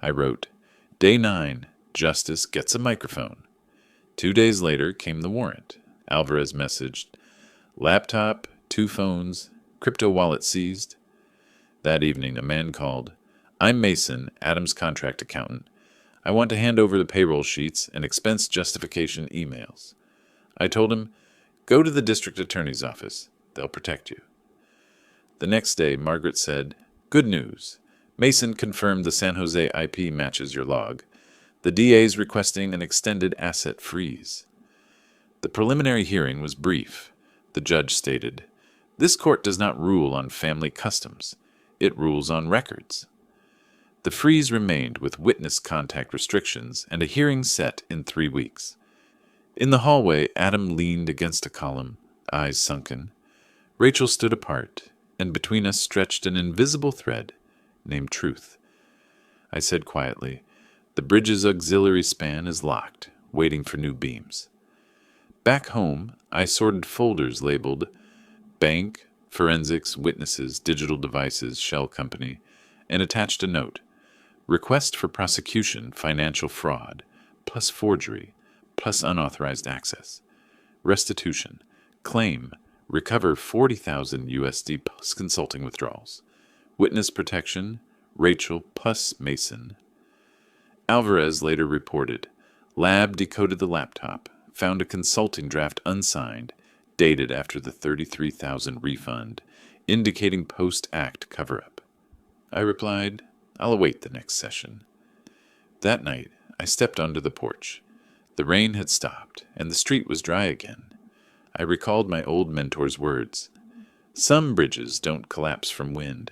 I wrote, "Day 9. Justice gets a microphone." 2 days later came the warrant. Alvarez messaged, "Laptop, 2 phones, crypto wallet seized." That evening, a man called. "I'm Mason, Adam's contract accountant. I want to hand over the payroll sheets and expense justification emails." I told him, "Go to the district attorney's office. They'll protect you." The next day, Margaret said, "Good news. Mason confirmed the San Jose IP matches your log. The DA's requesting an extended asset freeze." The preliminary hearing was brief. The judge stated, "This court does not rule on family customs. It rules on records." The freeze remained with witness contact restrictions and a hearing set in 3 weeks. In the hallway, Adam leaned against a column, eyes sunken. Rachel stood apart, and between us stretched an invisible thread named truth. I said quietly, "The bridge's auxiliary span is locked, waiting for new beams." Back home, I sorted folders labeled Bank, Forensics, Witnesses, Digital Devices, Shell Company, and attached a note. Request for prosecution, financial fraud, plus forgery, plus unauthorized access. Restitution. Claim. Recover 40,000 USD plus consulting withdrawals. Witness protection. Rachel plus Mason. Alvarez later reported, Lab decoded the laptop, found a consulting draft unsigned, dated after the 33,000 refund, indicating post-act cover-up. I replied, I'll await the next session. That night, I stepped onto the porch. The rain had stopped, and the street was dry again. I recalled my old mentor's words. Some bridges don't collapse from wind.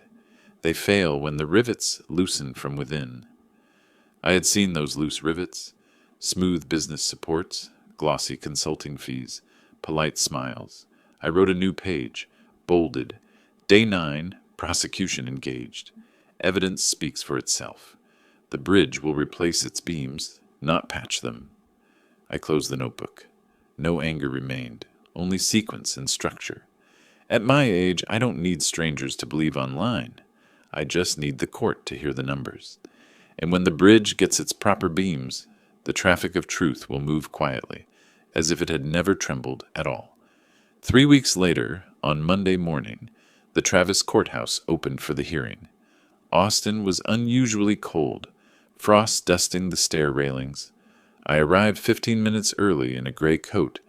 They fail when the rivets loosen from within. I had seen those loose rivets, smooth business supports, glossy consulting fees, polite smiles. I wrote a new page, bolded, Day 9, prosecution engaged. Evidence speaks for itself. The bridge will replace its beams, not patch them. I closed the notebook. No anger remained, only sequence and structure. At my age, I don't need strangers to believe online. I just need the court to hear the numbers. And when the bridge gets its proper beams, the traffic of truth will move quietly, as if it had never trembled at all. 3 weeks later, on Monday morning, the Travis courthouse opened for the hearing. Austin was unusually cold, frost dusting the stair railings. I arrived 15 minutes early in a gray coat,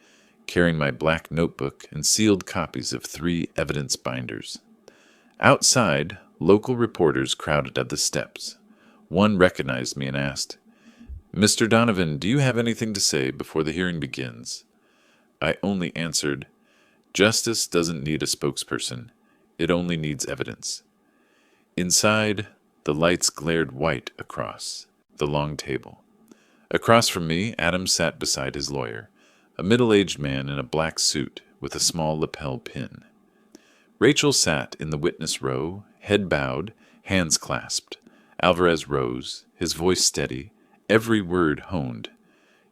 carrying my black notebook and sealed copies of 3 evidence binders. Outside, local reporters crowded at the steps. One recognized me and asked, Mr. Donovan, do you have anything to say before the hearing begins? I only answered, Justice doesn't need a spokesperson. It only needs evidence. Inside, the lights glared white across the long table. Across from me, Adam sat beside his lawyer, a middle-aged man in a black suit with a small lapel pin. Rachel sat in the witness row, head bowed, hands clasped. Alvarez rose, his voice steady, every word honed.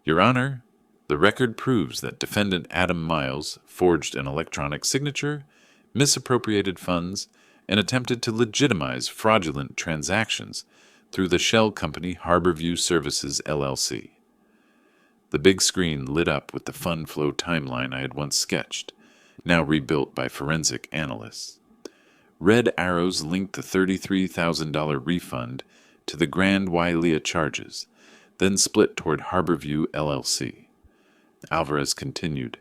Your Honor, the record proves that defendant Adam Miles forged an electronic signature, misappropriated funds, and attempted to legitimize fraudulent transactions through the shell company Harborview Services, LLC. The big screen lit up with the fund flow timeline I had once sketched, now rebuilt by forensic analysts. Red arrows linked the $33,000 refund to the Grand Wailea charges, then split toward Harborview, LLC. Alvarez continued,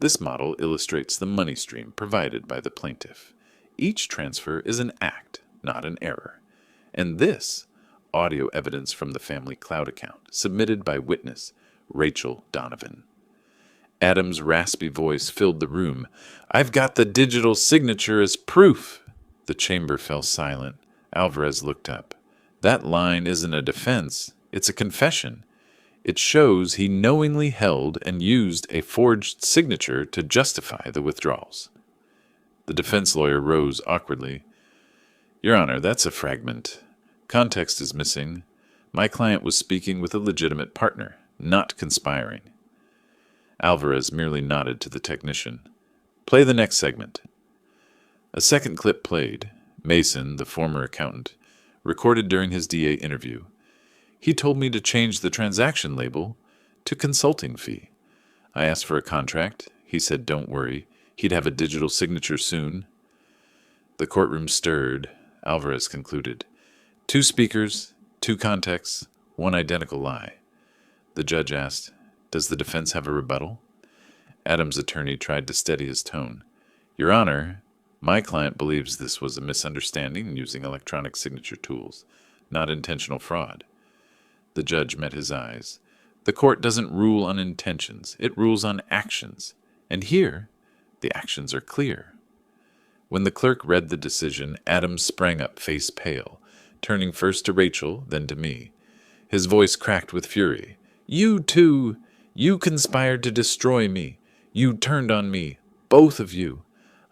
This model illustrates the money stream provided by the plaintiff. Each transfer is an act, not an error. And this, audio evidence from the family cloud account, submitted by witness Rachel Donovan. Adam's raspy voice filled the room. I've got the digital signature as proof. The chamber fell silent. Alvarez looked up. That line isn't a defense. It's a confession. It shows he knowingly held and used a forged signature to justify the withdrawals. The defense lawyer rose awkwardly. Your Honor, that's a fragment. Context is missing. My client was speaking with a legitimate partner, not conspiring. Alvarez merely nodded to the technician. Play the next segment. A second clip played. Mason, the former accountant, recorded during his DA interview. He told me to change the transaction label to consulting fee. I asked for a contract. He said, don't worry. He'd have a digital signature soon. The courtroom stirred. Alvarez concluded. 2 speakers, 2 contexts, 1 identical lie. The judge asked, Does the defense have a rebuttal? Adam's attorney tried to steady his tone. Your Honor, my client believes this was a misunderstanding using electronic signature tools, not intentional fraud. The judge met his eyes. The court doesn't rule on intentions. It rules on actions. And here, the actions are clear. When the clerk read the decision, Adam sprang up, face pale, turning first to Rachel, then to me. His voice cracked with fury. You two! You conspired to destroy me. You turned on me. Both of you.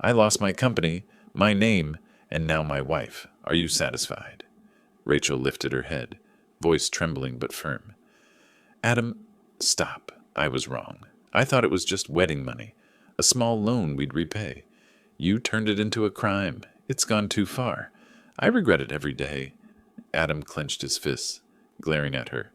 I lost my company, My name, and now my wife. Are you satisfied? Rachel lifted her head, voice trembling but firm. Adam, stop. I was wrong. I thought it was just wedding money, a small loan we'd repay. You turned it into a crime. It's gone too far. I regret it every day. Adam clenched his fists, glaring at her.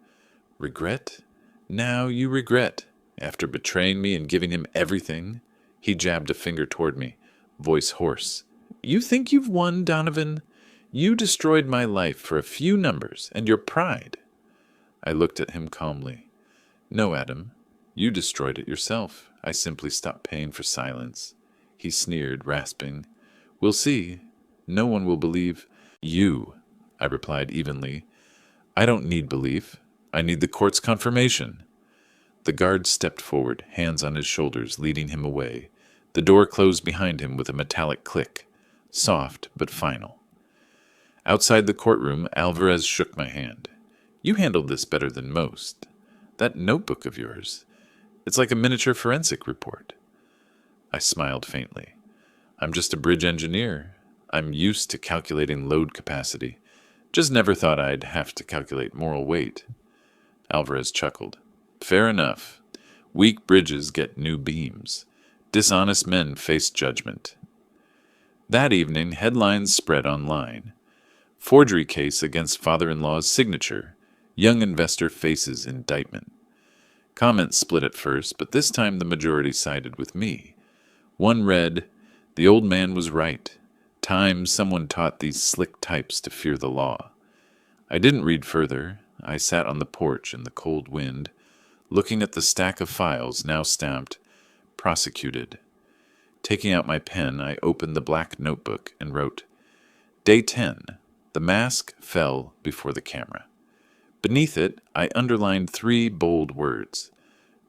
Regret? Now you regret. After betraying me and giving him everything? He jabbed a finger toward me, voice hoarse. You think you've won, Donovan? You destroyed my life for a few numbers and your pride. I looked at him calmly. No, Adam. You destroyed it yourself. I simply stopped paying for silence. He sneered, rasping. We'll see. No one will believe. You, I replied evenly. I don't need belief. I need the court's confirmation. The guard stepped forward, hands on his shoulders, leading him away. The door closed behind him with a metallic click, soft but final. Outside the courtroom, Alvarez shook my hand. You handled this better than most. That notebook of yours, it's like a miniature forensic report. I smiled faintly. I'm just a bridge engineer. I'm used to calculating load capacity. Just never thought I'd have to calculate moral weight. Alvarez chuckled. Fair enough. Weak bridges get new beams. Dishonest men face judgment. That evening, headlines spread online. Forgery case against father-in-law's signature. Young investor faces indictment. Comments split at first, but this time the majority sided with me. One read, the old man was right. Time someone taught these slick types to fear the law. I didn't read further. I sat on the porch in the cold wind, looking at the stack of files now stamped, prosecuted. Taking out my pen, I opened the black notebook and wrote, Day 10. The mask fell before the camera. Beneath it, I underlined 3 bold words.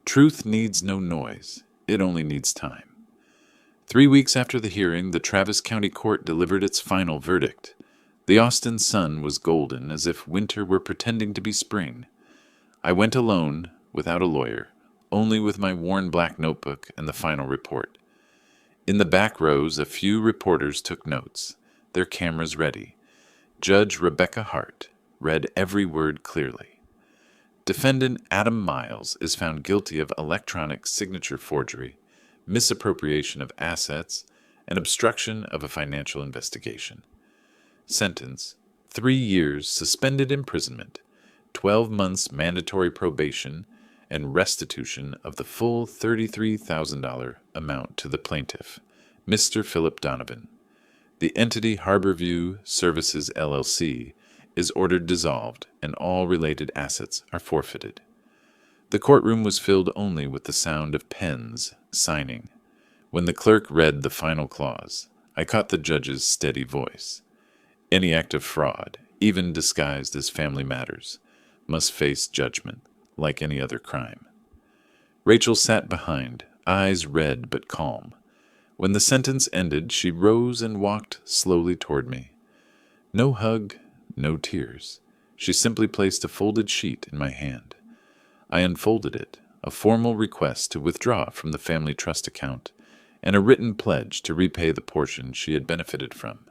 Truth needs no noise. It only needs time. 3 weeks after the hearing, the Travis County Court delivered its final verdict. The Austin sun was golden, as if winter were pretending to be spring. I went alone, without a lawyer, only with my worn black notebook and the final report. In the back rows, a few reporters took notes, their cameras ready. Judge Rebecca Hart read every word clearly. Defendant Adam Miles is found guilty of electronic signature forgery, misappropriation of assets, and obstruction of a financial investigation. Sentence: 3 years suspended imprisonment, 12 months mandatory probation, and restitution of the full $33,000 amount to the plaintiff, Mr. Philip Donovan. The entity Harborview Services, LLC, is ordered dissolved, and all related assets are forfeited. The courtroom was filled only with the sound of pens signing. When the clerk read the final clause, I caught the judge's steady voice. Any act of fraud, even disguised as family matters, must face judgment, like any other crime. Rachel sat behind, eyes red but calm. When the sentence ended, she rose and walked slowly toward me. No hug, no tears. She simply placed a folded sheet in my hand. I unfolded it, a formal request to withdraw from the family trust account, and a written pledge to repay the portion she had benefited from.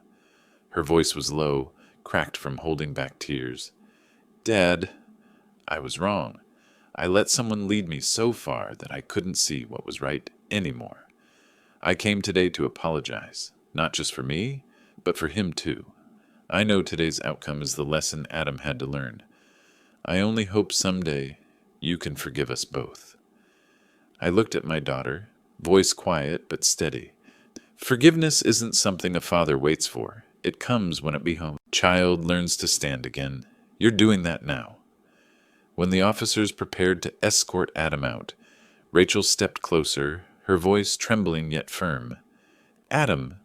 Her voice was low, cracked from holding back tears. Dad, I was wrong. I let someone lead me so far that I couldn't see what was right anymore. I came today to apologize, not just for me, but for him too. I know today's outcome is the lesson Adam had to learn. I only hope someday you can forgive us both. I looked at my daughter, voice quiet but steady. Forgiveness isn't something a father waits for. It comes when a child learns to stand again. You're doing that now. When the officers prepared to escort Adam out, Rachel stepped closer, her voice trembling yet firm. Adam,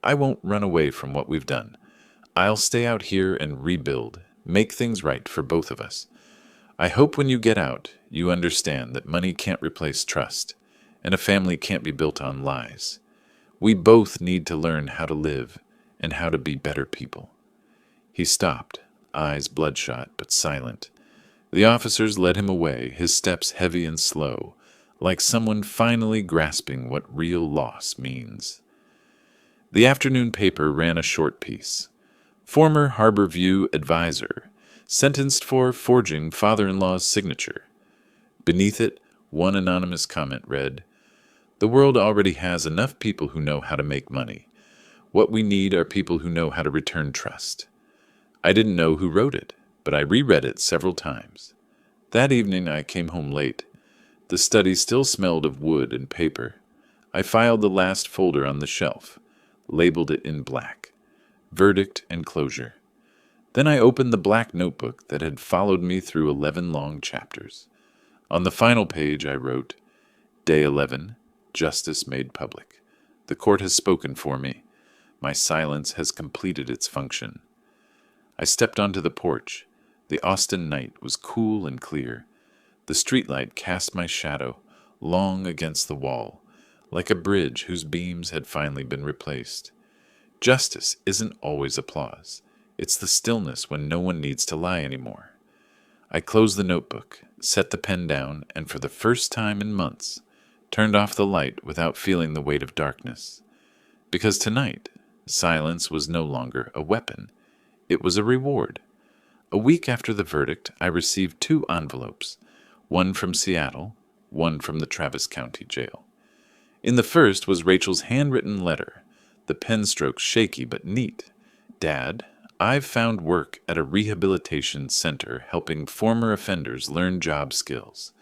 I won't run away from what we've done. I'll stay out here and rebuild, make things right for both of us. I hope when you get out, you understand that money can't replace trust, and a family can't be built on lies. We both need to learn how to live and how to be better people. He stopped, eyes bloodshot but silent. The officers led him away, his steps heavy and slow, like someone finally grasping what real loss means. The afternoon paper ran a short piece. Former Harborview advisor, sentenced for forging father-in-law's signature. Beneath it, one anonymous comment read, "The world already has enough people who know how to make money. What we need are people who know how to return trust." I didn't know who wrote it, but I reread it several times. That evening I came home late. The study still smelled of wood and paper. I filed the last folder on the shelf, labeled it in black, verdict and closure. Then I opened the black notebook that had followed me through 11 long chapters. On the final page I wrote, Day 11, Justice made public. The court has spoken for me. My silence has completed its function. I stepped onto the porch. The Austin night was cool and clear. The streetlight cast my shadow, long against the wall, like a bridge whose beams had finally been replaced. Justice isn't always applause. It's the stillness when no one needs to lie anymore. I closed the notebook, set the pen down, and for the first time in months, turned off the light without feeling the weight of darkness. Because tonight, silence was no longer a weapon. It was a reward. A week after the verdict, I received 2 envelopes, one from Seattle, one from the Travis County Jail. In the first was Rachel's handwritten letter, the pen strokes shaky but neat. Dad, I've found work at a rehabilitation center helping former offenders learn job skills.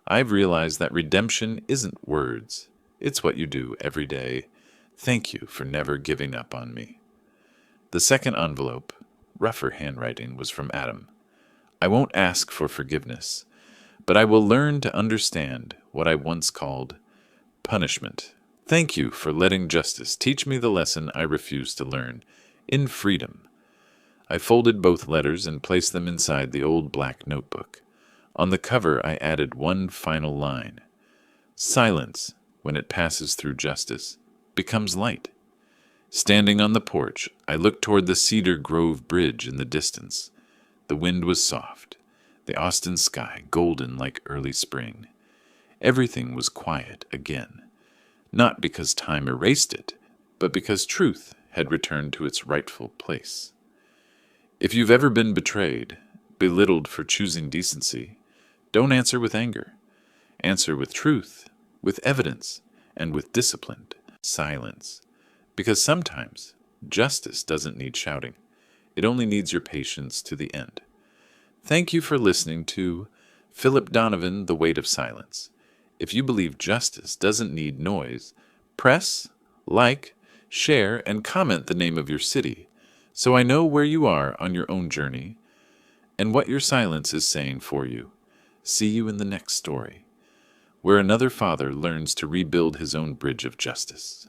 I've realized that redemption isn't words. It's what you do every day. Thank you for never giving up on me. The second envelope, rougher handwriting, was from Adam. I won't ask for forgiveness, but I will learn to understand what I once called punishment. Thank you for letting justice teach me the lesson I refused to learn, in freedom. I folded both letters and placed them inside the old black notebook. On the cover I added one final line. Silence, when it passes through justice, becomes light. Standing on the porch, I looked toward the Cedar Grove Bridge in the distance. The wind was soft, the Austin sky golden like early spring. Everything was quiet again, not because time erased it, but because truth had returned to its rightful place. If you've ever been betrayed, belittled for choosing decency, don't answer with anger. Answer with truth, with evidence, and with disciplined silence. Because sometimes justice doesn't need shouting. It only needs your patience to the end. Thank you for listening to Philip Donovan, The Weight of Silence. If you believe justice doesn't need noise, press, like, share, and comment the name of your city, so I know where you are on your own journey and what your silence is saying for you. See you in the next story, where another father learns to rebuild his own bridge of justice.